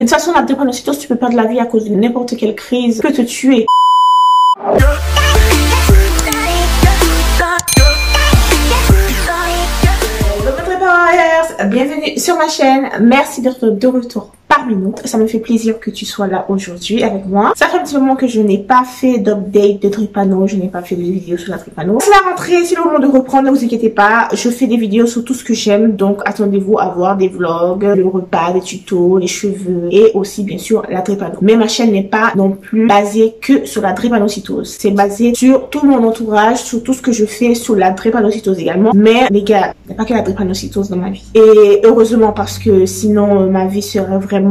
De toute façon, la drépanocytose, tu peux perdre la vie à cause de n'importe quelle crise, peut te tuer. Bienvenue sur ma chaîne, merci d'être de retour parmi nous. Ça me fait plaisir que tu sois là aujourd'hui avec moi. Ça fait un petit moment que je n'ai pas fait d'update de drépano, je n'ai pas fait de vidéo sur la drépano. C'est la rentrée, c'est le moment de reprendre, ne vous inquiétez pas. Je fais des vidéos sur tout ce que j'aime, donc attendez-vous à voir des vlogs, le repas, des tutos, les cheveux et aussi bien sûr la drépano. Mais ma chaîne n'est pas non plus basée que sur la drépanocytose. C'est basé sur tout mon entourage, sur tout ce que je fais sur la drépanocytose également. Mais les gars, il n'y a pas que la drépanocytose dans ma vie. Et heureusement parce que sinon ma vie serait vraiment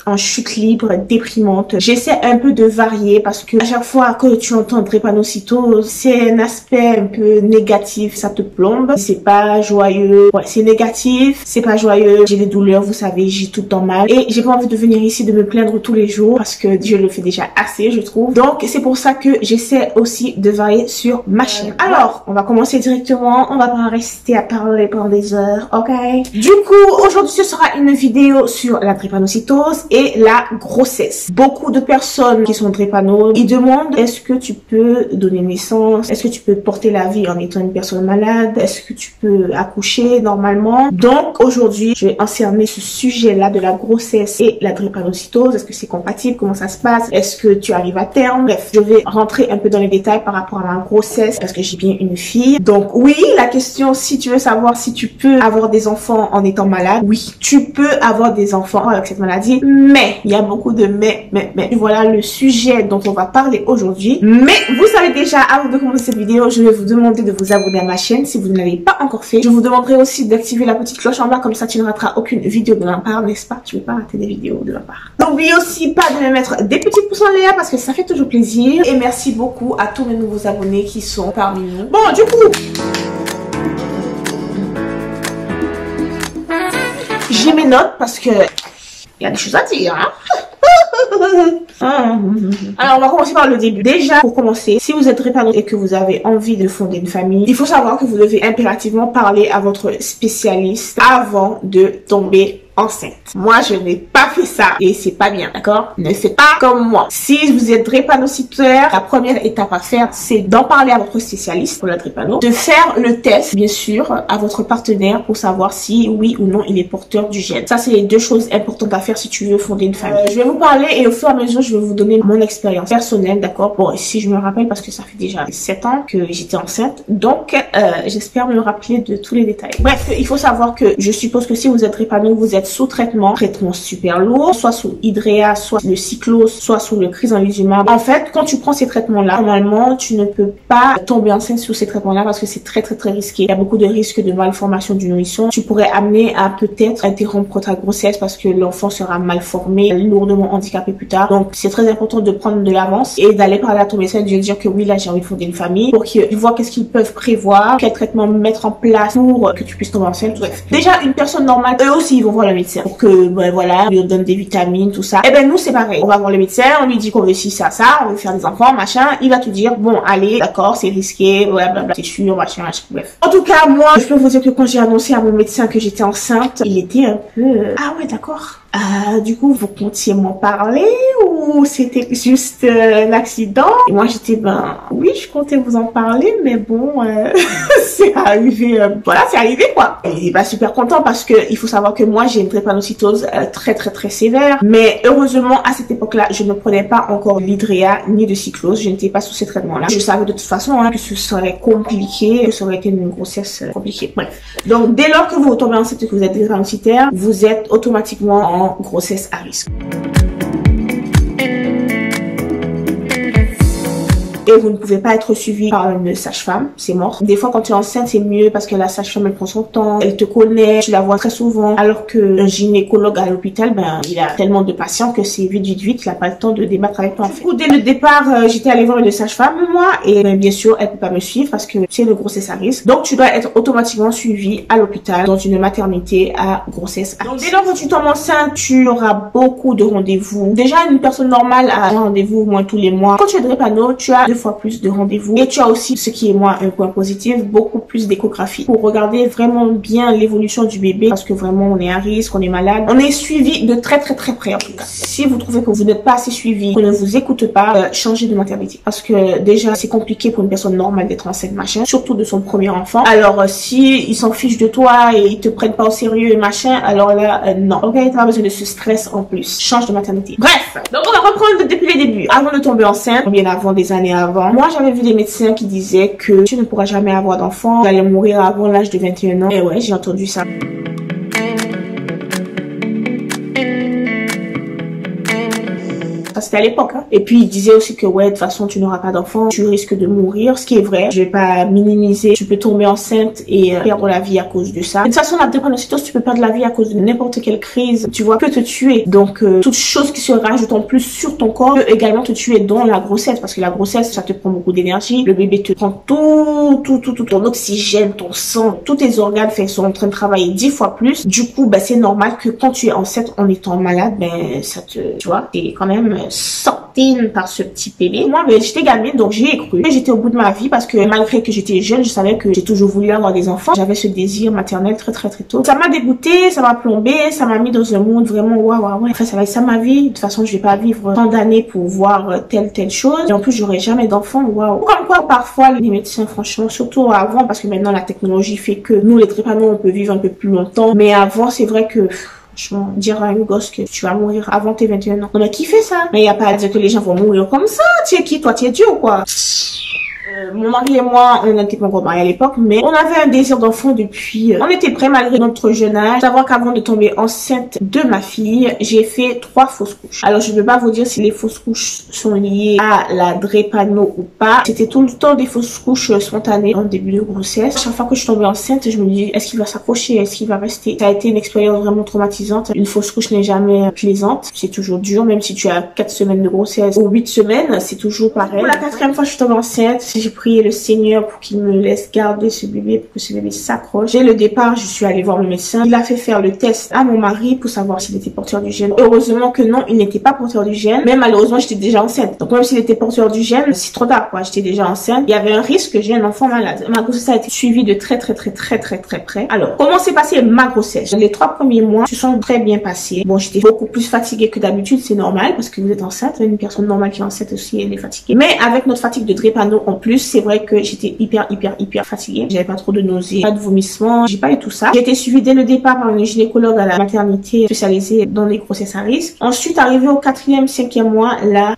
en chute libre, déprimante. J'essaie un peu de varier parce que à chaque fois que tu entends drépanocytose, c'est un aspect un peu négatif, ça te plombe. C'est pas joyeux. Ouais, c'est négatif, c'est pas joyeux. J'ai des douleurs, vous savez, j'ai tout le temps mal. Et j'ai pas envie de venir ici de me plaindre tous les jours parce que je le fais déjà assez, je trouve. Donc, c'est pour ça que j'essaie aussi de varier sur ma chaîne. Alors, on va commencer directement. On va pas rester à parler pendant des heures, ok? Du coup, aujourd'hui, ce sera une vidéo sur la drépanocytose et la grossesse. Beaucoup de personnes qui sont drépano, ils demandent est-ce que tu peux donner naissance, est-ce que tu peux porter la vie en étant une personne malade, est-ce que tu peux accoucher normalement. Donc aujourd'hui je vais encerner ce sujet là de la grossesse et la drépanocytose. Est-ce que c'est compatible, comment ça se passe, est-ce que tu arrives à terme. Bref, je vais rentrer un peu dans les détails par rapport à ma grossesse parce que j'ai bien une fille. Donc oui, la question, si tu veux savoir si tu peux avoir des enfants en étant malade, oui, tu peux avoir des enfants avec cette maladie. Mais, il y a beaucoup de mais. Voilà le sujet dont on va parler aujourd'hui. Mais, vous savez déjà, avant de commencer cette vidéo, je vais vous demander de vous abonner à ma chaîne si vous ne l'avez pas encore fait. Je vous demanderai aussi d'activer la petite cloche en bas, comme ça tu ne rateras aucune vidéo de ma part, n'est-ce pas? Tu ne veux pas rater des vidéos de ma part. N'oubliez aussi pas de me mettre des petits pouces en l'air parce que ça fait toujours plaisir. Et merci beaucoup à tous mes nouveaux abonnés qui sont parmi nous. Bon, du coup, j'ai mes notes parce que il y a des choses à dire, hein. Alors on va commencer par le début. Déjà, pour commencer, si vous êtes drépano et que vous avez envie de fonder une famille, il faut savoir que vous devez impérativement parler à votre spécialiste avant de tomber enceinte. Moi, je n'ai pas fait ça et c'est pas bien, d'accord? Ne faites pas comme moi. Si vous êtes drépanocytaire, la première étape à faire, c'est d'en parler à votre spécialiste pour la drépano, de faire le test, bien sûr, à votre partenaire pour savoir si oui ou non il est porteur du gène. Ça, c'est les deux choses importantes à faire si tu veux fonder une famille. Je vais vous parler et au fur et à mesure, je vais vous donner mon expérience personnelle, d'accord? Bon, si je me rappelle, parce que ça fait déjà 7 ans que j'étais enceinte, donc j'espère me rappeler de tous les détails. Bref, il faut savoir que je suppose que si vous êtes drépano, vous êtes sous traitement super lourd, soit sous Hydrea, soit le cyclose, soit sous le crizanlizumab. En fait, quand tu prends ces traitements-là, normalement, tu ne peux pas tomber enceinte sous ces traitements-là parce que c'est très risqué. Il y a beaucoup de risques de malformation du nourrisson. Tu pourrais amener à peut-être interrompre ta grossesse parce que l'enfant sera mal formé, lourdement handicapé plus tard. Donc, c'est très important de prendre de l'avance et d'aller parler à ton médecin et de lui dire que oui, là, j'ai envie de fonder une famille pour qu'ils voient qu'est-ce qu'ils peuvent prévoir, quel traitement mettre en place pour que tu puisses tomber enceinte. Bref. Déjà, une personne normale, eux aussi, ils vont voir le médecin pour que, ben voilà, on lui donne des vitamines, tout ça. Et ben, nous, c'est pareil. On va voir le médecin, on lui dit qu'on veut ci, ça, on veut faire des enfants, machin. Il va tout dire, bon, allez, d'accord, c'est risqué, blablabla, c'est sûr, machin, bref. En tout cas, moi, je peux vous dire que quand j'ai annoncé à mon médecin que j'étais enceinte, il était un peu, ah ouais, d'accord. Du coup, vous comptiez m'en parler ou c'était juste un accident? Et moi, j'étais, ben, oui, je comptais vous en parler, mais bon, c'est arrivé, voilà, c'est arrivé, quoi. Et il est pas super content parce que il faut savoir que moi, j'ai une drépanocytose très sévère. Mais heureusement, à cette époque-là, je ne prenais pas encore l'Hydrea ni de cyclose. Je n'étais pas sous ces traitements-là. Je savais de toute façon hein, que ce serait compliqué, que ça aurait été une grossesse compliquée. Bref. Donc, dès lors que vous tombez enceinte et que vous êtes drépanocytaire, vous êtes automatiquement en grossesse à risque. Et vous ne pouvez pas être suivi par une sage-femme, c'est mort. Des fois, quand tu es enceinte, c'est mieux parce que la sage-femme, elle prend son temps, elle te connaît, tu la vois très souvent. Alors qu'un gynécologue à l'hôpital, ben, il a tellement de patients que c'est vite, il a pas le temps de débattre avec toi. En fait. Du coup, dès le départ, j'étais allée voir une sage-femme, moi, et ben, bien sûr, elle peut pas me suivre parce que c'est une grossesse à risque. Donc, tu dois être automatiquement suivi à l'hôpital dans une maternité à grossesse à risque. Donc, dès lors que tu tombes enceinte, tu auras beaucoup de rendez-vous. Déjà, une personne normale a un rendez-vous au moins tous les mois. Quand tu es drépano, tu as fois plus de rendez-vous. Et tu as aussi, ce qui est moi un point positif, beaucoup plus d'échographie pour regarder vraiment bien l'évolution du bébé, parce que vraiment on est à risque, on est malade. On est suivi de très près en tout cas. Si vous trouvez que vous n'êtes pas assez suivi, qu'on ne vous écoute pas, changez de maternité. Parce que déjà c'est compliqué pour une personne normale d'être enceinte machin, surtout de son premier enfant. Alors si ils s'en fichent de toi et ils te prennent pas au sérieux et machin, alors là non. Ok, t'as pas besoin de ce stress en plus. Change de maternité. Bref, donc on va reprendre depuis les débuts. Avant de tomber enceinte, bien avant, des années avant, moi j'avais vu des médecins qui disaient que tu ne pourras jamais avoir d'enfant, tu allais mourir avant l'âge de 21 ans. Et ouais, j'ai entendu ça. C'était à l'époque, hein. Et puis il disait aussi que ouais, de toute façon tu n'auras pas d'enfant, tu risques de mourir, ce qui est vrai. Je vais pas minimiser, tu peux tomber enceinte et perdre la vie à cause de ça. De toute façon la drépanocytose, tu peux perdre la vie à cause de n'importe quelle crise, tu vois, peut te tuer. Donc toute chose qui se rajoute en plus sur ton corps peut également te tuer dans la grossesse, parce que la grossesse ça te prend beaucoup d'énergie, le bébé te prend tout ton oxygène, ton sang, tous tes organes sont en train de travailler 10 fois plus. Du coup bah c'est normal que quand tu es enceinte en étant malade, ben ça te, tu vois, t'es quand même sortine par ce petit bébé. Moi, ben, j'étais gamine, donc j'y ai cru. J'étais au bout de ma vie parce que malgré que j'étais jeune, je savais que j'ai toujours voulu avoir des enfants. J'avais ce désir maternel très tôt. Ça m'a dégoûté, ça m'a plombé, ça m'a mis dans un monde vraiment waouh. Enfin, ça va être ça ma vie. De toute façon, je vais pas vivre tant d'années pour voir telle chose. Et en plus, j'aurai jamais d'enfants. Waouh. Comme quoi, parfois, les médecins, franchement, surtout avant, parce que maintenant la technologie fait que nous, les trépanos, on peut vivre un peu plus longtemps. Mais avant, c'est vrai que franchement, dire à une gosse que tu vas mourir avant tes 21 ans. On a kiffé ça. Mais il n'y a pas à dire que les gens vont mourir comme ça. Tu es qui, toi? Tu es Dieu ou quoi? Mon mari et moi, on n'était pas encore mariés à l'époque, mais on avait un désir d'enfant depuis... on était prêts malgré notre jeune âge. Savoir qu'avant de tomber enceinte de ma fille, j'ai fait 3 fausses couches. Alors, je ne peux pas vous dire si les fausses couches sont liées à la drépano ou pas. C'était tout le temps des fausses couches spontanées en début de grossesse. Chaque fois que je suis tombée enceinte, je me dis, est-ce qu'il va s'accrocher? Est-ce qu'il va rester? Ça a été une expérience vraiment traumatisante. Une fausse couche n'est jamais plaisante. C'est toujours dur, même si tu as 4 semaines de grossesse ou 8 semaines, c'est toujours pareil. Pour la 4e fois, je suis tombée enceinte. J'ai prié le Seigneur pour qu'il me laisse garder ce bébé, pour que ce bébé s'accroche. Dès le départ, je suis allée voir le médecin. Il a fait faire le test à mon mari pour savoir s'il était porteur du gène. Heureusement que non, il n'était pas porteur du gène. Mais malheureusement, j'étais déjà enceinte. Donc même s'il était porteur du gène, c'est trop tard, quoi. J'étais déjà enceinte. Il y avait un risque que j'ai un enfant malade. Ma grossesse a été suivie de très près. Alors, comment s'est passée ma grossesse? Les 3 premiers mois se sont très bien passés. Bon, j'étais beaucoup plus fatiguée que d'habitude, c'est normal, parce que vous êtes enceinte. Une personne normale qui est enceinte aussi, elle est fatiguée. Mais avec notre fatigue de drépano en plus, c'est vrai que j'étais hyper fatiguée. J'avais pas trop de nausées, pas de vomissements, j'ai pas eu tout ça. J'ai été suivie dès le départ par une gynécologue à la maternité spécialisée dans les grossesses à risque. Ensuite, arrivé au 4e, 5e mois, là,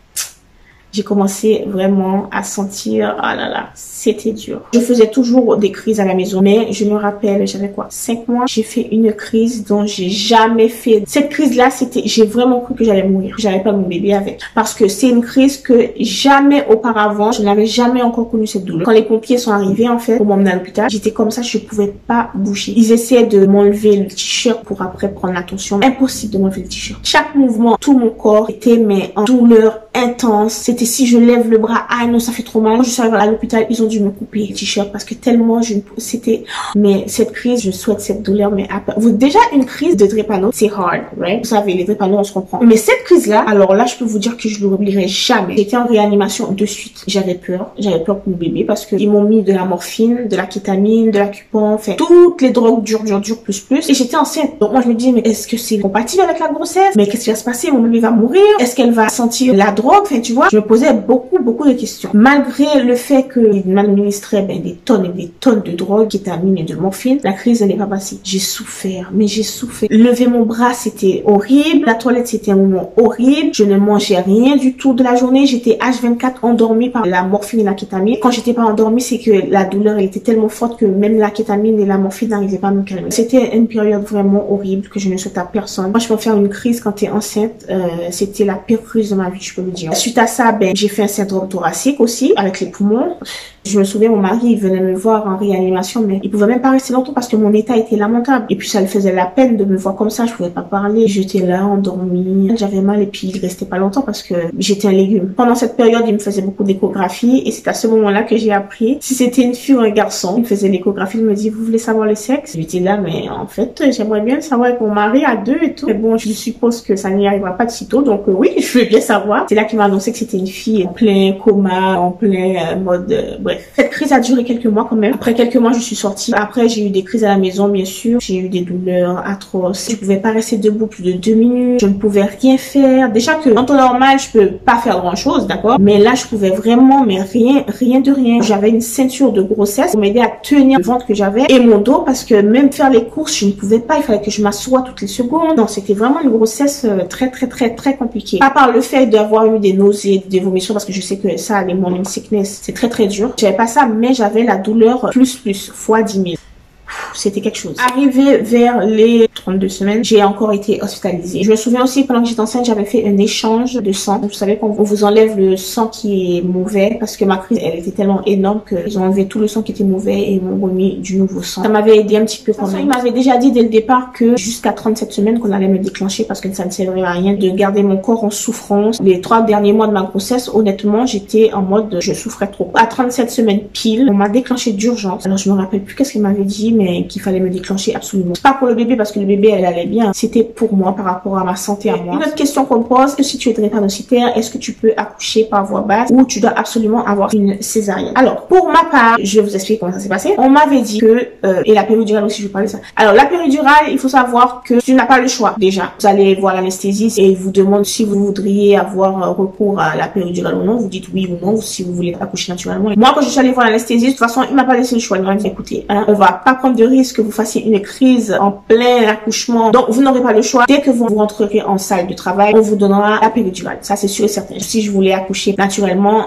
j'ai commencé vraiment à sentir, ah là là, c'était dur. Je faisais toujours des crises à la maison, mais je me rappelle, j'avais quoi, 5 mois, j'ai fait une crise dont j'ai jamais fait. Cette crise-là, c'était, j'ai vraiment cru que j'allais mourir. J'avais pas mon bébé avec. Parce que c'est une crise que jamais auparavant, je n'avais jamais encore connu cette douleur. Quand les pompiers sont arrivés, en fait, pour m'emmener à l'hôpital, j'étais comme ça, je pouvais pas bouger. Ils essayaient de m'enlever le t-shirt pour après prendre la tension. Impossible de m'enlever le t-shirt. Chaque mouvement, tout mon corps était, mais en douleur intense. C'était si je lève le bras, ah non, ça fait trop mal. Quand je suis arrivée à l'hôpital, ils ont dû me couper le t-shirt parce que tellement c'était, mais cette crise, je souhaite cette douleur, mais vous, déjà une crise de drépano, c'est hard, right? Vous savez, les drépano, on se comprend. Mais cette crise-là, alors là, je peux vous dire que je ne l'oublierai jamais. J'étais en réanimation de suite. J'avais peur pour mon bébé parce que ils m'ont mis de la morphine, de la kétamine, de l'acupuncture, enfin, toutes les drogues dures, plus. Et j'étais enceinte. Donc moi, je me disais, mais est-ce que c'est compatible avec la grossesse? Mais qu'est-ce qui va se passer? Mon bébé va mourir? Est-ce qu'elle va sentir la drogue? Enfin, tu vois, je me posais beaucoup de questions. Malgré le fait qu'ils m'administraient des tonnes et des tonnes de drogue, kétamine et de morphine, la crise n'est pas passée. J'ai souffert, mais j'ai souffert. Lever mon bras, c'était horrible. La toilette, c'était un moment horrible. Je ne mangeais rien du tout de la journée. J'étais H24 endormie par la morphine et la kétamine. Quand j'étais pas endormie, c'est que la douleur, elle était tellement forte que même la kétamine et la morphine n'arrivaient pas à me calmer. C'était une période vraiment horrible que je ne souhaite à personne. Moi, je peux faire une crise quand t'es enceinte. C'était la pire crise de ma vie, je peux vous dire. Suite à ça, j'ai fait un syndrome thoracique aussi, avec les poumons. Je me souviens, mon mari, il venait me voir en réanimation, mais il pouvait même pas rester longtemps parce que mon état était lamentable. Et puis ça lui faisait la peine de me voir comme ça, je pouvais pas parler. J'étais là, endormie, j'avais mal et puis il restait pas longtemps parce que j'étais un légume. Pendant cette période, il me faisait beaucoup d'échographies et c'est à ce moment-là que j'ai appris si c'était une fille ou un garçon. Il me faisait l'échographie, il me dit, vous voulez savoir le sexe? J'étais là, mais en fait, j'aimerais bien le savoir avec mon mari à deux et tout. Mais bon, je suppose que ça n'y arrivera pas de sitôt, donc oui, je veux bien savoir. C'est là qu'il m'a annoncé que c'était une fille en plein coma, en plein mode... bref. Cette crise a duré quelques mois quand même. Après quelques mois, je suis sortie. Après, j'ai eu des crises à la maison, bien sûr. J'ai eu des douleurs atroces. Je pouvais pas rester debout plus de 2 minutes. Je ne pouvais rien faire. Déjà que, en temps normal, je peux pas faire grand chose, d'accord? Mais là, je pouvais vraiment, mais rien de rien. J'avais une ceinture de grossesse pour m'aider à tenir le ventre que j'avais et mon dos parce que même faire les courses, je ne pouvais pas. Il fallait que je m'assoie toutes les secondes. Non, c'était vraiment une grossesse très compliquée. Pas par le fait d'avoir eu des nausées, des vomissements, parce que je sais que ça, les morning sickness, c'est très dur. J'avais pas ça, mais j'avais la douleur plus fois 10 000. C'était quelque chose. Arrivé vers les 32 semaines, j'ai encore été hospitalisée. Je me souviens aussi, pendant que j'étais enceinte, j'avais fait un échange de sang. Vous savez qu'on vous enlève le sang qui est mauvais parce que ma crise, elle était tellement énorme qu'ils ont enlevé tout le sang qui était mauvais et ils m'ont remis du nouveau sang. Ça m'avait aidé un petit peu quand même. Ils m'avaient déjà dit dès le départ que jusqu'à 37 semaines qu'on allait me déclencher parce que ça ne servirait à rien de garder mon corps en souffrance. Les 3 derniers mois de ma grossesse, honnêtement, j'étais en mode je souffrais trop. À 37 semaines pile, on m'a déclenché d'urgence. Alors je me rappelle plus qu'est-ce qu'il m'avait dit, mais qu'il fallait me déclencher absolument. Pas pour le bébé parce que le bébé elle allait bien. C'était pour moi par rapport à ma santé à moi. Une autre question qu'on pose, que si tu es drépanocytaire, est-ce que tu peux accoucher par voie basse ou tu dois absolument avoir une césarienne? Alors pour ma part, je vais vous expliquer comment ça s'est passé. On m'avait dit que et la péridurale aussi, je vais parler de ça. Alors la péridurale, il faut savoir que tu n'as pas le choix déjà. Vous allez voir l'anesthésiste et il vous demande si vous voudriez avoir recours à la péridurale ou non. Vous dites oui ou non, ou si vous voulez accoucher naturellement. Moi quand je suis allée voir l'anesthésiste, de toute façon il m'a pas laissé le choix. Il m'a dit écoutez, on va pas prendre de risque que vous fassiez une crise en plein accouchement. Donc, vous n'aurez pas le choix. Dès que vous rentrerez en salle de travail, on vous donnera la péridurale. Ça, c'est sûr et certain. Si je voulais accoucher naturellement,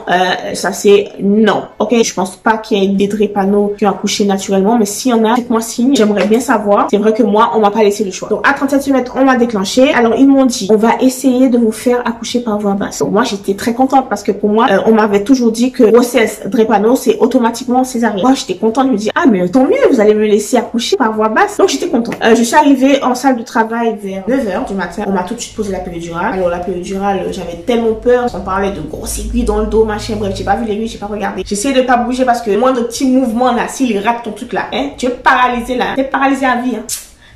ça c'est non. Ok, je pense pas qu'il y ait des drépano qui ont accouché naturellement, mais s'il y en a, faites-moi signe. J'aimerais bien savoir. C'est vrai que moi, on m'a pas laissé le choix. Donc, à 37 semaines, on m'a déclenché. Alors, ils m'ont dit, on va essayer de vous faire accoucher par voie basse. Donc, moi, j'étais très contente parce que pour moi, on m'avait toujours dit que grossesse drépano, c'est automatiquement césarienne. Moi, j'étais contente. Je me dis, ah, mais tant mieux, vous allez me laisser accoucher par voie basse. Donc j'étais contente. Je suis arrivée en salle de travail vers 9h du matin. On m'a tout de suite posé la péridurale. Alors la péridurale, j'avais tellement peur. On parlait de grosses aiguilles dans le dos, machin. Bref, j'ai pas vu l'aiguille, j'ai pas regardé. J'essayais de pas bouger parce que le moindre petit mouvement là, s'il rate ton truc là, hein, tu es paralysé là. T'es paralysé à vie, hein.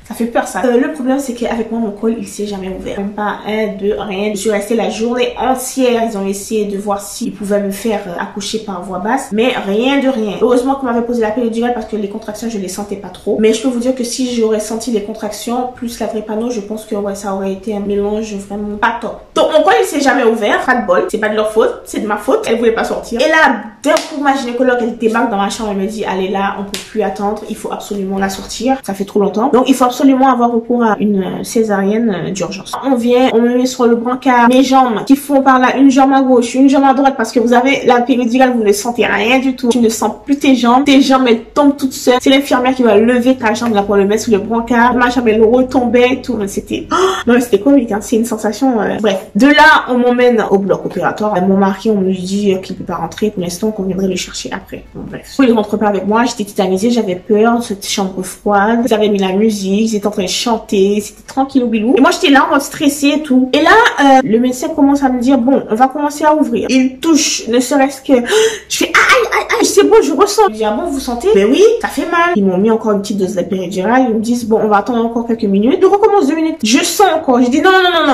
Ça fait peur ça. Le problème c'est qu'avec moi mon col il s'est jamais ouvert. Même pas un, deux, rien. Je suis restée la journée entière. Ils ont essayé de voir s'ils pouvaient me faire accoucher par voie basse. Mais rien de rien. Heureusement qu'on m'avait posé la péridurale parce que les contractions je les sentais pas trop. Mais je peux vous dire que si j'aurais senti les contractions plus la drépano, je pense que ouais ça aurait été un mélange vraiment pas top. Donc mon col il s'est jamais ouvert. Pas de bol. C'est pas de leur faute. C'est de ma faute. Elle voulait pas sortir. Et là d'un coup ma gynécologue elle débarque dans ma chambre. Elle me dit allez là on peut plus attendre. Il faut absolument la sortir. Ça fait trop longtemps. Donc il faut absolument avoir recours à une césarienne d'urgence. On vient, on me met sur le brancard, mes jambes qui font par là, une jambe à gauche, une jambe à droite parce que vous avez la péridurale, vous ne sentez rien du tout. Tu ne sens plus tes jambes elles tombent toutes seules. C'est l'infirmière qui va lever ta jambe là pour le mettre sur le brancard. Ma jambe elle retombait et tout. C'était non c'était comique, hein. C'est une sensation. Bref, de là on m'emmène au bloc opératoire. Mon mari on me dit qu'il ne peut pas rentrer pour l'instant, qu'on viendrait le chercher après. Bon, bref, il rentre pas avec moi. J'étais tétanisée, j'avais peur. Cette chambre froide. Ils avaient mis la musique, ils étaient en train de chanter, c'était tranquille au bilou. Et moi j'étais là en mode stressée et tout. Et là, le médecin commence à me dire bon, on va commencer à ouvrir. Il touche, ne serait-ce que je fais aïe, c'est bon, je ressens. Je dis ah bon, vous sentez? Ben oui, ça fait mal. Ils m'ont mis encore une petite dose de péridurale. Ils me disent bon, on va attendre encore quelques minutes. Donc on recommence 2 minutes. Je sens encore. Je dis non.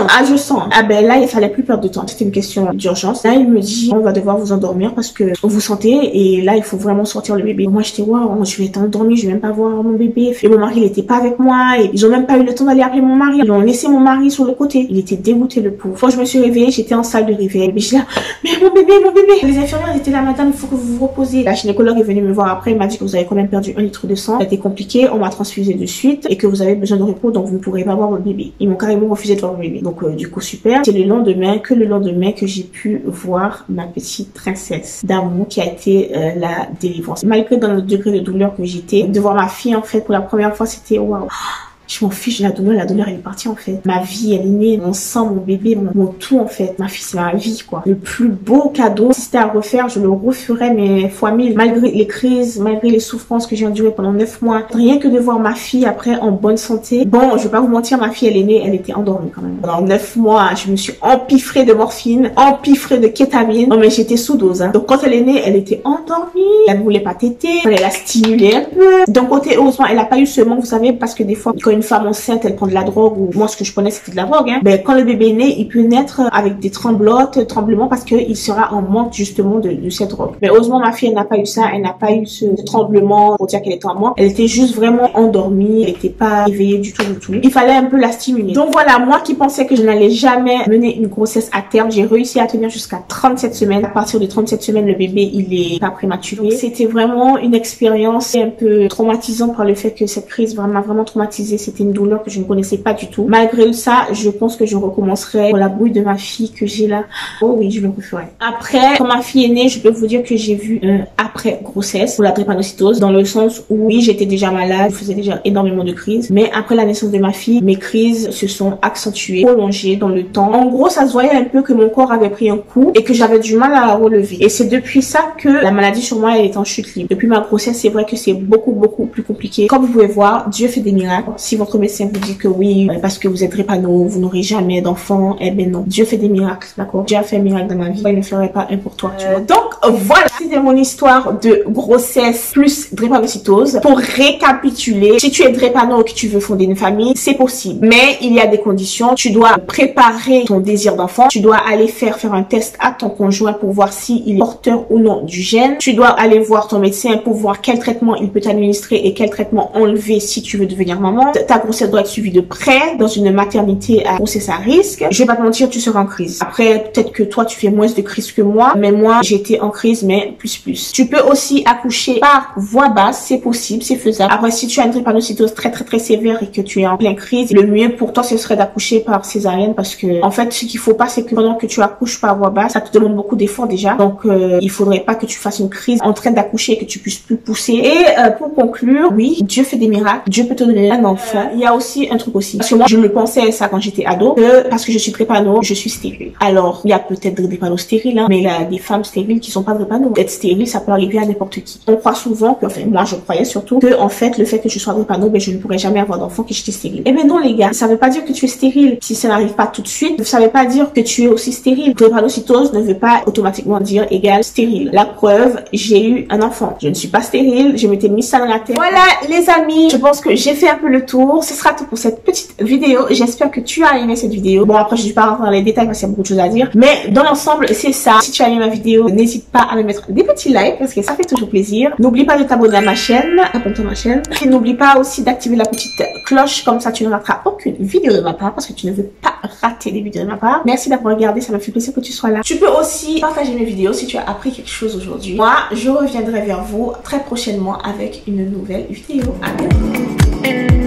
Ah je sens. Ah ben là il fallait plus perdre de temps. C'était une question d'urgence. Là il me dit on va devoir vous endormir parce que vous sentez et là il faut vraiment sortir le bébé. Moi j'étais waouh, je vais être endormie, je vais même pas voir mon bébé. Et mon mari il était pas avec moi et ils ont même pas eu le temps d'aller appeler mon mari. Ils ont laissé mon mari sur le côté. Il était dégoûté le pauvre. Quand je me suis réveillée, j'étais en salle de réveil. Mais je suis là, mais mon bébé. Les infirmières étaient là, madame, il faut que vous vous reposez. La gynécologue est venue me voir après. Elle m'a dit que vous avez quand même perdu 1 litre de sang. Ça a été compliqué. On m'a transfusé de suite et que vous avez besoin de repos, donc vous ne pourrez pas voir votre bébé. Ils m'ont carrément refusé de voir mon bébé. Donc du coup super. C'est le lendemain que j'ai pu voir ma petite princesse d'amour qui a été la délivrance. Malgré dans le degré de douleur que j'étais, de voir ma fille en fait pour la première fois, c'était waouh. Je m'en fiche de la douleur elle est partie en fait. Ma vie elle est née, mon sang, mon bébé, mon tout en fait. Ma fille c'est ma vie quoi. Le plus beau cadeau, si c'était à refaire, je le referais mais fois 1000. Malgré les crises, malgré les souffrances que j'ai endurées pendant 9 mois. Rien que de voir ma fille après en bonne santé. Bon, je vais pas vous mentir, ma fille elle est née, elle était endormie quand même. Pendant 9 mois, je me suis empiffrée de morphine, empiffrée de kétamine. Non mais j'étais sous dose hein. Donc quand elle est née, elle était endormie. Elle ne voulait pas téter. Fallait la stimuler un peu. D'un côté, heureusement, elle a pas eu ce manque, vous savez, parce que des fois, quand une femme enceinte, elle prend de la drogue, ou moi, ce que je connais, c'était de la drogue, hein. Ben, quand le bébé est né, il peut naître avec des tremblements, parce qu'il sera en manque, justement, de cette drogue. Mais heureusement, ma fille, elle n'a pas eu ça. Elle n'a pas eu ce tremblement pour dire qu'elle était en manque. Elle était juste vraiment endormie. Elle n'était pas éveillée du tout. Il fallait un peu la stimuler. Donc voilà, moi qui pensais que je n'allais jamais mener une grossesse à terme, j'ai réussi à tenir jusqu'à 37 semaines. À partir de 37 semaines, le bébé, il est pas prématuré. C'était vraiment une expérience un peu traumatisante par le fait que cette crise m'a vraiment traumatisée. C'était une douleur que je ne connaissais pas du tout. Malgré ça, je pense que je recommencerai pour la bouille de ma fille que j'ai là. Oh oui, je le referai. Après, quand ma fille est née, je peux vous dire que j'ai vu un après grossesse pour la drépanocytose, dans le sens où oui, j'étais déjà malade, je faisais déjà énormément de crises, mais après la naissance de ma fille, mes crises se sont accentuées, prolongées dans le temps. En gros, ça se voyait un peu que mon corps avait pris un coup et que j'avais du mal à la relever. Et c'est depuis ça que la maladie sur moi, elle est en chute libre. Depuis ma grossesse, c'est vrai que c'est beaucoup plus compliqué. Comme vous pouvez voir, Dieu fait des miracles. Si votre médecin vous dit que oui, parce que vous êtes drépano, vous n'aurez jamais d'enfant, eh ben non. Dieu fait des miracles, d'accord? Dieu a fait un miracle dans ma vie. Il ne ferait pas un pour toi, tu vois. Donc voilà, c'était mon histoire de grossesse plus drépanocytose. Pour récapituler, si tu es drépano et que tu veux fonder une famille, c'est possible. Mais il y a des conditions. Tu dois préparer ton désir d'enfant. Tu dois aller faire un test à ton conjoint pour voir s'il est porteur ou non du gène. Tu dois aller voir ton médecin pour voir quel traitement il peut t'administrer et quel traitement enlever si tu veux devenir maman. Ta grossesse doit être suivie de près dans une maternité à grossesse à risque. Je vais pas te mentir, tu seras en crise. Après, peut-être que toi, tu fais moins de crise que moi, mais moi, j'étais en crise, mais plus. Tu peux aussi accoucher par voie basse, c'est possible, c'est faisable. Après, si tu as une drépanocytose très sévère et que tu es en pleine crise, le mieux pour toi, ce serait d'accoucher par césarienne parce que, en fait, ce qu'il faut pas, c'est que pendant que tu accouches par voie basse, ça te demande beaucoup d'efforts déjà. Donc, il faudrait pas que tu fasses une crise en train d'accoucher et que tu puisses plus pousser. Et pour conclure, oui, Dieu fait des miracles. Dieu peut te donner un enfant. Il y a aussi un truc aussi. Parce que moi, je me pensais ça quand j'étais ado, que parce que je suis drépano, je suis stérile. Alors, il y a peut-être des drépano stériles, hein, mais il y a des femmes stériles qui sont pas drépano. Être stérile, ça peut arriver à n'importe qui. On croit souvent que, enfin, moi, je croyais surtout que, en fait, le fait que je sois drépano, ben, je ne pourrais jamais avoir d'enfant que j'étais stérile. Eh ben non, les gars, ça veut pas dire que tu es stérile. Si ça n'arrive pas tout de suite, ça veut pas dire que tu es aussi stérile. Drépanocytose ne veut pas automatiquement dire égal stérile. La preuve, j'ai eu un enfant. Je ne suis pas stérile, je m'étais mis ça dans la tête. Voilà, les amis, je pense que j'ai fait un peu le tour. Ce sera tout pour cette petite vidéo. J'espère que tu as aimé cette vidéo. Bon, après, je ne vais pas rentrer dans les détails parce qu'il y a beaucoup de choses à dire. Mais dans l'ensemble, c'est ça. Si tu as aimé ma vidéo, n'hésite pas à me mettre des petits likes parce que ça fait toujours plaisir. N'oublie pas de t'abonner à ma chaîne. Abonne-toi à ma chaîne. Et n'oublie pas aussi d'activer la petite cloche. Comme ça, tu ne rateras aucune vidéo de ma part parce que tu ne veux pas rater les vidéos de ma part. Merci d'avoir regardé. Ça me fait plaisir que tu sois là. Tu peux aussi partager mes vidéos si tu as appris quelque chose aujourd'hui. Moi, je reviendrai vers vous très prochainement avec une nouvelle vidéo. À bientôt.